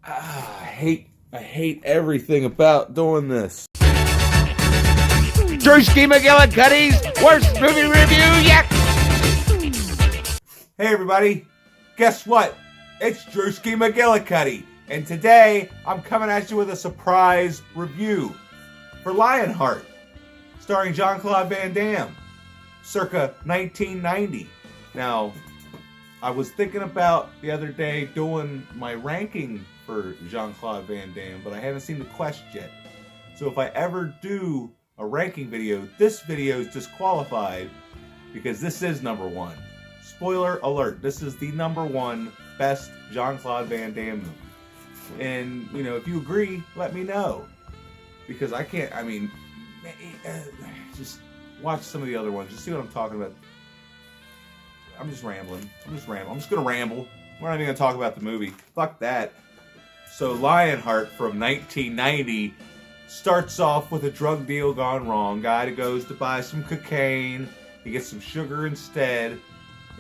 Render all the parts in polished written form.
I hate everything about doing this. Drewski McGillicuddy's worst movie review yet. Hey everybody, guess what? It's Drewski McGillicuddy, and today I'm coming at you with a surprise review for Lionheart, starring Jean-Claude Van Damme, circa 1990. Now, I was thinking about the other day doing my ranking for Jean-Claude Van Damme, but I haven't seen the quest yet. So if I ever do a ranking video, this video is disqualified because this is number one. Spoiler alert, this is the number one best Jean-Claude Van Damme movie. And, you know, if you agree, let me know. Because I can't, just watch some of the other ones. Just see what I'm talking about. I'm just rambling. I'm just going to ramble. We're not even going to talk about the movie. Fuck that. So Lionheart from 1990 starts off with a drug deal gone wrong. Guy goes to buy some cocaine. He gets some sugar instead.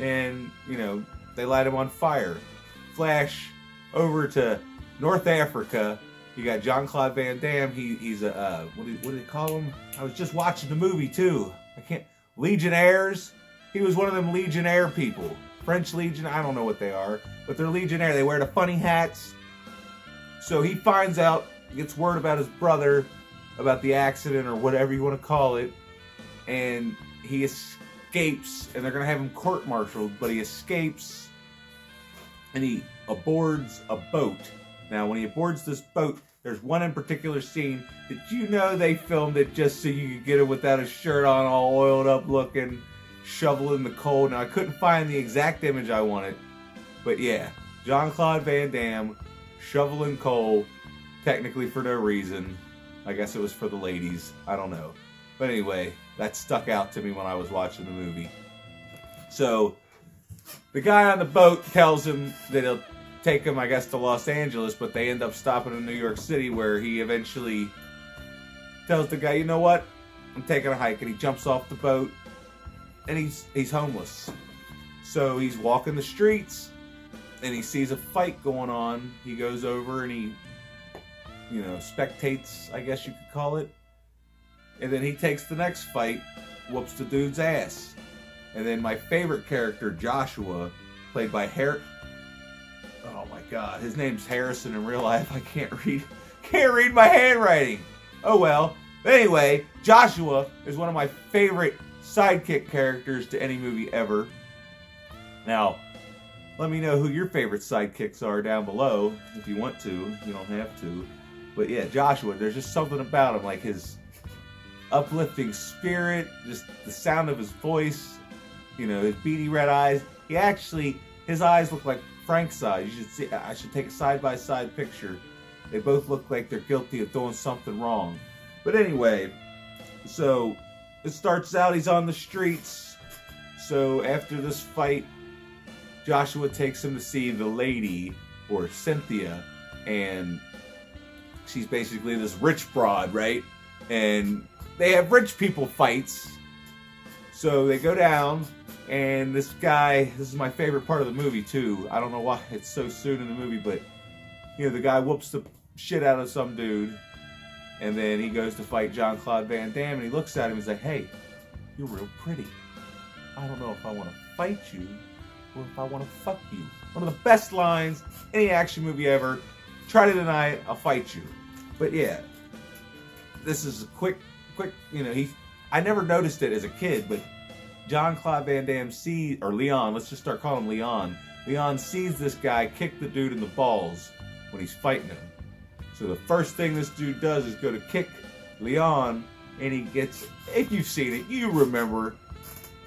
And, you know, they light him on fire. Flash over to North Africa. You got Jean-Claude Van Damme. He's a, what do they call him? I was just watching the movie too. Legionnaires. He was one of them legionnaire people. French Legion, I don't know what they are. But they're legionnaire. They wear the funny hats. So he finds out, gets word about his brother, about the accident or whatever you want to call it. And he escapes. And they're going to have him court-martialed. But he escapes. And he aboards a boat. Now, when he aboards this boat, there's one in particular scene. Did you know they filmed it just so you could get him without his shirt on, all oiled up looking, shoveling the coal? Now, I couldn't find the exact image I wanted. But yeah, Jean-Claude Van Damme shoveling coal, technically for no reason. I guess it was for the ladies. I don't know. But anyway, that stuck out to me when I was watching the movie. So, the guy on the boat tells him that he'll take him, I guess, to Los Angeles, but they end up stopping in New York City, where he eventually tells the guy, you know what? I'm taking a hike, and he jumps off the boat, and he's homeless. So he's walking the streets, and he sees a fight going on. He goes over and he, you know, spectates, I guess you could call it. And then he takes the next fight, whoops the dude's ass. And then my favorite character, Joshua, played by oh my god, his name's Harrison in real life. I can't read my handwriting. Oh well. But anyway, Joshua is one of my favorite sidekick characters to any movie ever. Now, let me know who your favorite sidekicks are down below if you want to. You don't have to. But yeah, Joshua, there's just something about him, like his uplifting spirit, just the sound of his voice, you know, his beady red eyes. His eyes look like Frank's eyes. You should see. I should take a side-by-side picture. They both look like they're guilty of doing something wrong. But anyway, so it starts out, he's on the streets. So after this fight, Joshua takes him to see the lady, or Cynthia, and she's basically this rich broad, right? And they have rich people fights. So they go down, and this is my favorite part of the movie too. I don't know why it's so soon in the movie, but you know, the guy whoops the shit out of some dude, and then he goes to fight Jean-Claude Van Damme, and he looks at him, he's like, hey, you're real pretty. I don't know if I want to fight you, or if I want to fuck you. One of the best lines any action movie ever. Try to deny it, I'll fight you. But yeah, this is a quick, you know, I never noticed it as a kid, but Jean-Claude Van Damme Leon, let's just start calling him Leon. Leon sees this guy kick the dude in the balls when he's fighting him. So the first thing this dude does is go to kick Leon, and he gets, if you've seen it, you remember,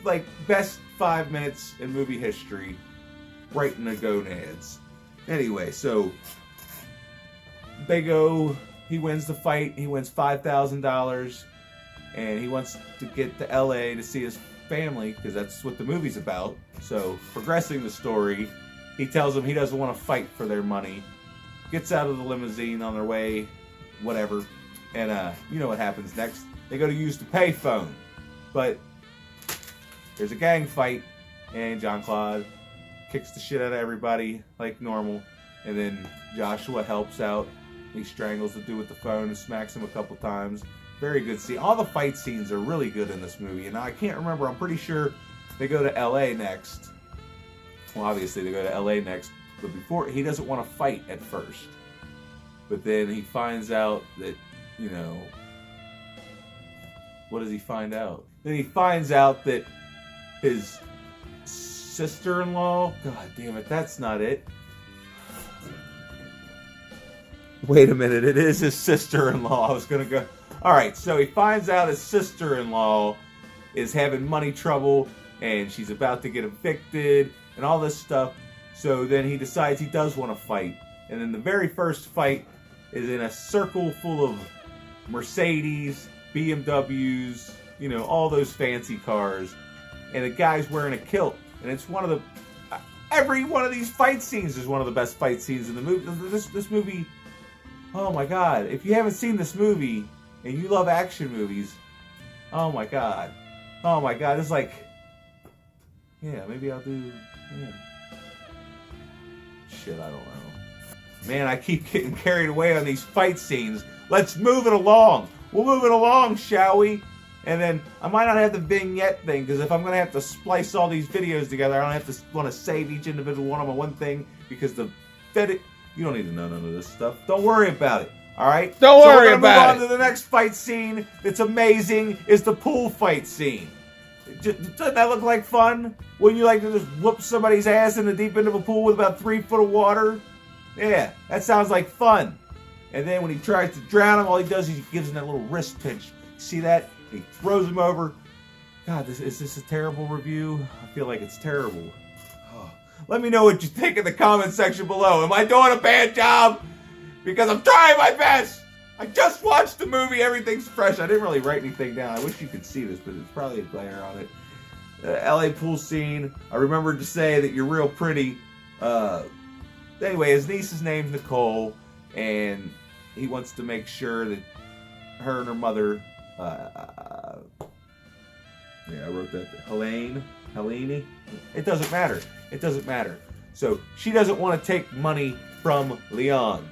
like, best 5 minutes in movie history, right in the gonads. Anyway, so he wins the fight, he wins $5,000, and he wants to get to LA to see his family, because that's what the movie's about. So, progressing the story, he tells them he doesn't want to fight for their money, gets out of the limousine on their way, whatever, and you know what happens next. They go to use the payphone, but there's a gang fight, and Jean-Claude kicks the shit out of everybody like normal. and then Joshua helps out. He strangles the dude with the phone and smacks him a couple times. Very good scene. All the fight scenes are really good in this movie. And I can't remember. I'm pretty sure they go to L.A. next. Well, obviously they go to L.A. next. But before, he doesn't want to fight at first. But then he finds out that, you know... What does he find out? Then he finds out that his sister-in-law... God damn it, that's not it. Wait a minute, it is his sister-in-law. I was going to go... Alright, so he finds out his sister-in-law is having money trouble and she's about to get evicted and all this stuff. So then he decides he does want to fight. And then the very first fight is in a circle full of Mercedes, BMWs, you know, all those fancy cars. And the guy's wearing a kilt. And it's one of the... Every one of these fight scenes is one of the best fight scenes in the movie. This movie... Oh my God. If you haven't seen this movie... and you love action movies, oh my God. Oh my God, it's like, yeah, maybe I'll do, yeah. Shit, I don't know. Man, I keep getting carried away on these fight scenes. Let's move it along. We'll move it along, shall we? And then, I might not have the vignette thing, because if I'm going to have to splice all these videos together, I don't have to want to save each individual one on one thing, because the you don't need to know none of this stuff. Don't worry about it. Alright? Don't worry about it. So we're going to move on to the next fight scene that's amazing, is the pool fight scene. Doesn't that look like fun? Wouldn't you like to just whoop somebody's ass in the deep end of a pool with about 3 foot of water? Yeah, that sounds like fun. And then when he tries to drown him, all he does is he gives him that little wrist pinch. See that? He throws him over. God, is this a terrible review? I feel like it's terrible. Oh. Let me know what you think in the comment section below. Am I doing a bad job? Because I'm trying my best. I just watched the movie. Everything's fresh. I didn't really write anything down. I wish you could see this, but it's probably a glare on it. LA pool scene. I remembered to say that you're real pretty. Anyway, his niece's name's Nicole, and he wants to make sure that her and her mother... yeah, I wrote that. Helene? It doesn't matter. It doesn't matter. So, she doesn't want to take money from Leon.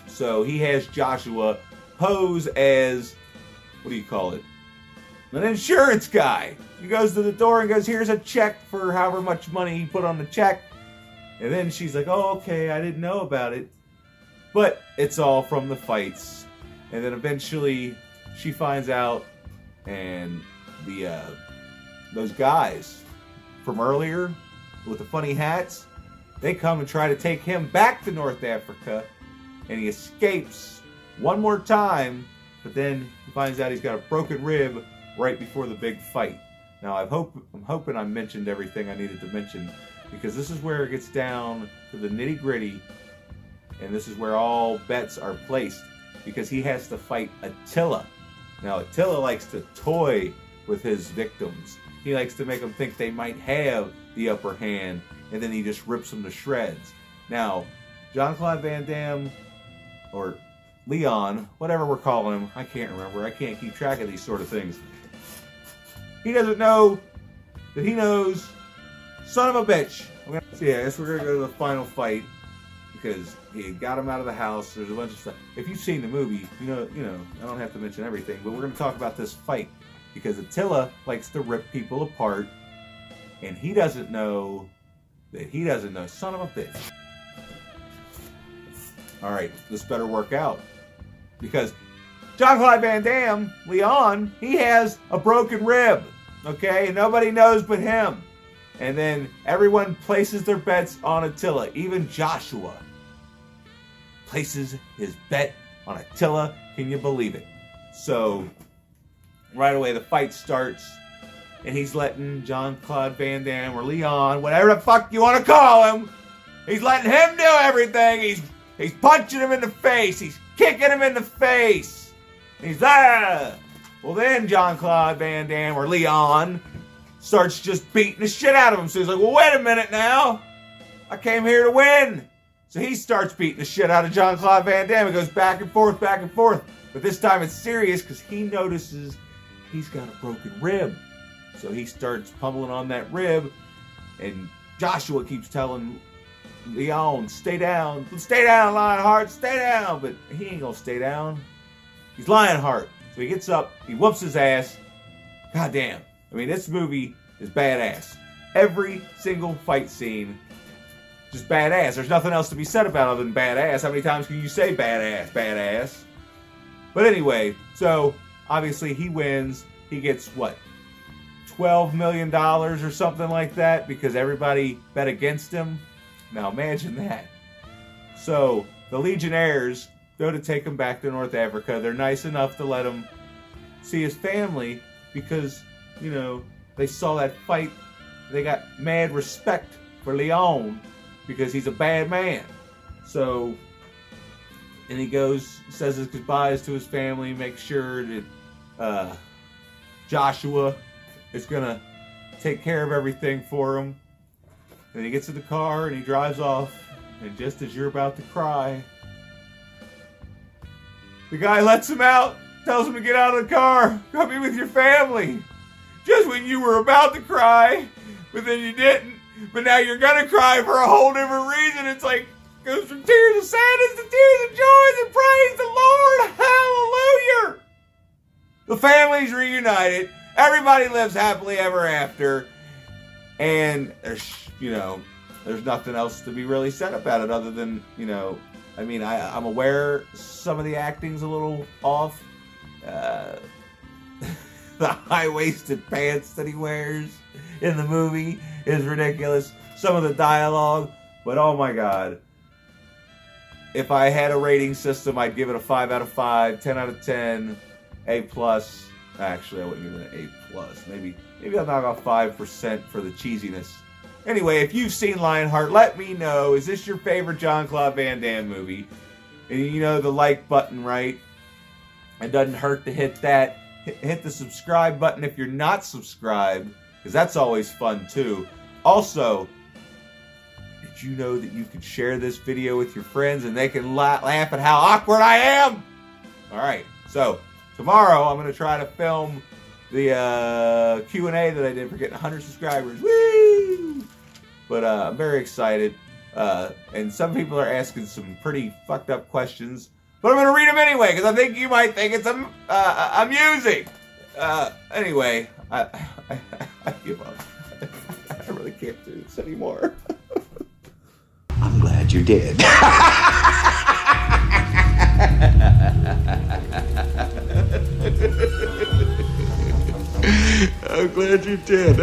So he has Joshua pose as, what do you call it? An insurance guy. He goes to the door and goes, here's a check for however much money he put on the check. And then she's like, oh, okay, I didn't know about it. But it's all from the fights. And then eventually she finds out, and those guys from earlier with the funny hats, they come and try to take him back to North Africa. And he escapes one more time, but then he finds out he's got a broken rib right before the big fight. Now, I'm hoping I mentioned everything I needed to mention, because this is where it gets down to the nitty-gritty, and this is where all bets are placed, because he has to fight Attila. Now, Attila likes to toy with his victims. He likes to make them think they might have the upper hand, and then he just rips them to shreds. Now, Jean-Claude Van Damme, or Leon, whatever we're calling him, I can't remember. I can't keep track of these sort of things. He doesn't know that he knows, son of a bitch. So yeah, I guess we're going to go to the final fight, because he got him out of the house. There's a bunch of stuff. If you've seen the movie, you know, I don't have to mention everything, but we're going to talk about this fight, because Attila likes to rip people apart, and he doesn't know that he doesn't know, son of a bitch. All right, this better work out, because Jean-Claude Van Damme, Leon, he has a broken rib, okay? Nobody knows but him. And then everyone places their bets on Attila. Even Joshua places his bet on Attila. Can you believe it? So, right away, the fight starts, and he's letting Jean-Claude Van Damme, or Leon, whatever the fuck you want to call him, he's letting him do everything. He's punching him in the face. He's kicking him in the face. He's there. Well, then Jean-Claude Van Damme, or Leon, starts just beating the shit out of him. So he's like, well, wait a minute now. I came here to win. So he starts beating the shit out of Jean-Claude Van Damme. It goes back and forth, back and forth. But this time it's serious, because he notices he's got a broken rib. So he starts pummeling on that rib. And Joshua keeps telling Leon, stay down, Lionheart, stay down. But he ain't gonna stay down. He's Lionheart. So he gets up, he whoops his ass. God damn. I mean, this movie is badass. Every single fight scene, just badass. There's nothing else to be said about it other than badass. How many times can you say badass? But anyway, so obviously he wins. He gets what? $12 million or something like that because everybody bet against him. Now imagine that. So the legionnaires go to take him back to North Africa. They're nice enough to let him see his family because, you know, they saw that fight. They got mad respect for Leon because he's a bad man. So, and he goes, says his goodbyes to his family, makes sure that Joshua is gonna take care of everything for him. Then he gets in the car and he drives off, and just as you're about to cry, the guy lets him out, tells him to get out of the car, come be with your family. Just when you were about to cry, but then you didn't, but now you're gonna cry for a whole different reason. It's like, goes from tears of sadness to tears of joy, and praise the Lord, hallelujah. The family's reunited. Everybody lives happily ever after, and there's nothing else to be really said about it other than, I mean, I'm aware some of the acting's a little off. The high-waisted pants that he wears in the movie is ridiculous. Some of the dialogue, but oh my God. If I had a rating system, I'd give it a 5 out of 5, 10 out of 10, A+. Actually, I wouldn't give it an A+. Maybe I'll knock off 5% for the cheesiness. Anyway, if you've seen Lionheart, let me know. Is this your favorite Jean-Claude Van Damme movie? And you know the like button, right? It doesn't hurt to hit that. Hit the subscribe button if you're not subscribed, because that's always fun too. Also, did you know that you can share this video with your friends and they can laugh at how awkward I am? Alright, so tomorrow I'm going to try to film the Q&A that I did for getting 100 subscribers. Woo! But I'm very excited. And some people are asking some pretty fucked up questions. But I'm going to read them anyway, because I think you might think it's amusing. Anyway, I give up. I really can't do this anymore. I'm glad you did. I'm glad you did.